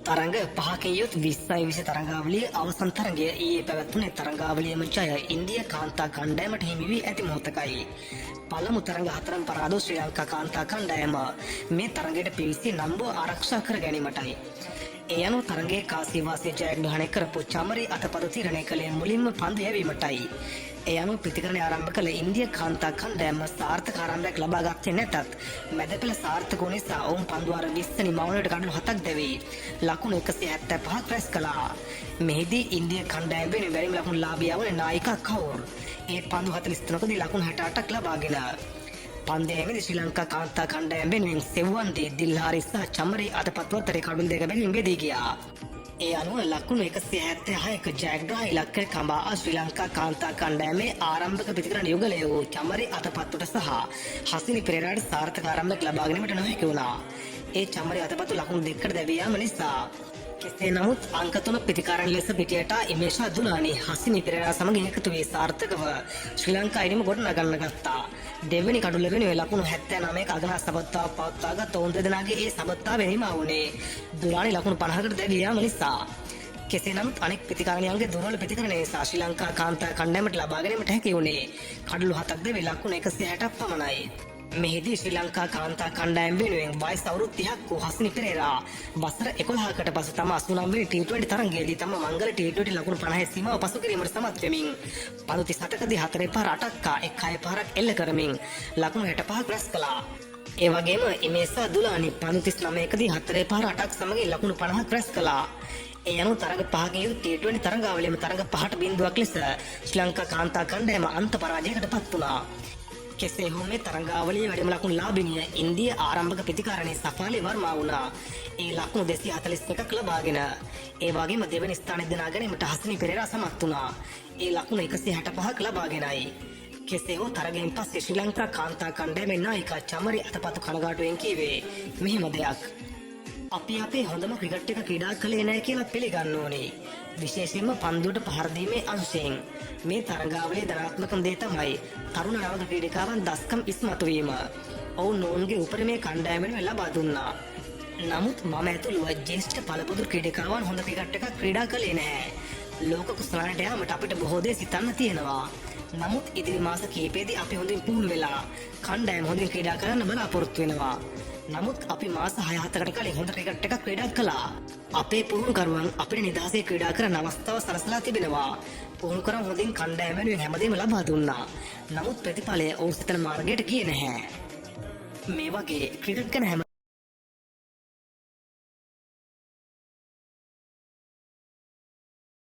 තරඟ පහකින් යුත් 20 තරඟාවලියේ අවසන් තරඟය ඊයේ පැවැත්වුණේ තරඟාවලියේම ජය ඉන්දියා කාන්තා කණ්ඩායමට හිමි වී ඇති මොහොතකයි. පළමු තරඟ හතරම පරාදෝ ශ්‍රී ලංකා කාන්තා කණ්ඩායම මේ තරඟයට පිවිසී නම්බුව ආරක්ෂා කර ගැනීමටයි. ඒ අනුව තරඟයේ කාසිවාසිය ජයග්‍රහණය කරපු චමරි අතපද තීරණය කළේ මුලින්ම පන්දු යැවීමටයි. ඒ අනුව ප්‍රතිකරණය ආරම්භ කළ ඉන්දියා කාන්තා කණ්ඩායම සාර්ථක ආරම්භයක් ලබා ගත්තේ නැතත් මැද පෙළ සාර්ථක වූ නිසා ඔවුන් පන්දු වාර 20 නිමවනට කඩලු 7ක් දැවී ලකුණු 175ක් රැස් කළා. මෙහිදී ඉන්දියා කණ්ඩායම වෙනුවෙන් වැඩිම ලකුණු ලාභියා වුණේ නායිකා කවුර්. ඒ පන්දු 43කදී ලකුණු 68ක් ලබාගෙන පන්දයේදී ශ්‍රී ලංකා කාන්තා කණ්ඩායම වෙනුවෙන් සෙව්වන්දී දිල්හාරි සහ චමරි අතපත්වතරේ කඩුල් දෙක බැගින් බෙදී ගියා. ඒ අනුව ලකුණු 176ක ජයග්‍රහණ ඉලක්කය කඹා ශ්‍රී ලංකා කාන්තා කණ්ඩායමේ ආරම්භක ප්‍රතිකරණ යුගලය වූ චමරි අතපත්තුට සහ හසිනි පෙරේරාට සාර්ථක ආරම්භයක් ලබා ගැනීමට නොහැකි වුණා. ඒ චමරි අතපත්තු ලකුණු දෙකකට දැවී යාම නිසා කෙසේ නමුත් අංක 3 ප්‍රතිකාරණ ලෙස පිටියට ඉමේෂා දුලානි හසිනි පෙරේරා සමග එකතු වී සාර්ථකව ශ්‍රී ලංකා ඉනිම ගොඩ නගන්න ගත්තා. දෙවෙනි කඩුල වෙනුවෙන් ලකුණු 79ක අගනා සබත්තාව පවත්වාගත් ඔවුන් දෙදෙනාගේ ඒ සබත්තාව වෙනීම වුණේ දුලානි ලකුණු 50කට දැවී යාම නිසා. කෙසේ නමුත් අනෙක් ප්‍රතිකාරණයන්ගේ දුර්වල ප්‍රතිකරණය නිසා ශ්‍රී ලංකා කාන්තා කණ්ඩායමට ලබා ගැනීමට හැකි වුණේ කඩලු 7ක් දැවී ලකුණු 160ක් පමණයි. මෙහිදී ශ්‍රී ලංකා කාන්තා කණ්ඩායම වෙනුවෙන් වයස අවුරුදු 30ක් වූ හසිනි පෙරේරා වසර 11කට පසු තම 89 වෙනි T20 තරඟයේදී තම මංගල T20 ලකුණු 50 සීමාව පසු කිරීමට සමත් වෙමින් පන්දු 38කදී 4 පාර 8ක් හා 1 6 පාරක් එල්ල කරමින් ලකුණු 65ක් රැස් කළා. ඒ වගේම ඉමේෂා දුලානි පන්දු 39කදී 4 පාර 8ක් සමගින් ලකුණු 50ක් රැස් කළා. ඒ අනුව තරඟ පහකින් යුත් T20 තරඟාවලියේම තරඟ 5ට බිඳුවක් ලෙස ශ්‍රී ලංකා කාන්තා කණ්ඩායම අන්ත පරාජයකට පත් වුණා. කෙසේ හෝ මේ තරඟාවලියේ වැඩිම ලකුණු ලාභිනිය ඉන්දියා ආරම්භක ප්‍රතිකාරණයේ සෆාලි වර්මා වුණා. ඒ ලකුණු 241ක් ලබාගෙන ඒ වගේම දෙවැනි ස්ථානයේ දිනා ගැනීමට හසිනි පෙරේරා සමත් වුණා. ඒ ලකුණු 165ක් ලබාගෙනයි. කෙසේ හෝ තරගයෙන් පස්සේ ශ්‍රී ලංකා කාන්තා කණ්ඩායමේ නායිකා චමරි අතපතු කනගාටුවෙන් කීවේ මෙහෙම දෙයක්. අපි අපේ හොඳම ක්‍රිකට් එක ක්‍රීඩා කළේ නැහැ කියලා පිළිගන්න ඕනේ. විශේෂයෙන්ම පන්දුවට පහර දීමේ අංශයෙන් මේ තරඟාවලියේ ධනාත්මකම දේ තමයි තරුණ නවක ක්‍රීඩිකාවන් දස්කම් ඉස්මතු වීම. ඔවුන් ඔවුන්ගේ උපරිමයේ කණ්ඩායමෙන් ලබා දුන්නා. නමුත් මම ඇතුළුව ජ්‍යෙෂ්ඨ පළපොදු ක්‍රීඩිකාවන් හොඳ ක්‍රිකට් එකක් ක්‍රීඩා කළේ නැහැ. ලෝක කුසලානට යාමට අපිට බොහෝ දේ සිතන්න තියෙනවා. නමුත් ඉදිරි මාස කිහිපෙදී අපි හොඳින් පුහුණු වෙලා කණ්ඩායම හොඳින් ක්‍රීඩා කරන්න බලාපොරොත්තු වෙනවා. නමුත් අපි මාස 6-7කට කලින් හොඳ ක්‍රිකට් එකක් ක්‍රීඩා කළා. අපේ පුහුණුකරුවන් අපිට නිදහසේ ක්‍රීඩා කරන අවස්ථාව සලසලා තිබෙනවා. පුහුණුකරුවන් හොඳින් කණ්ඩායම වෙනුවෙන් හැමදේම ලබා දුන්නා. නමුත් ප්‍රතිඵලය ඔවුන් සිතන මාර්ගයට ගියේ නැහැ. මේ වගේ ක්‍රිකට් ගැන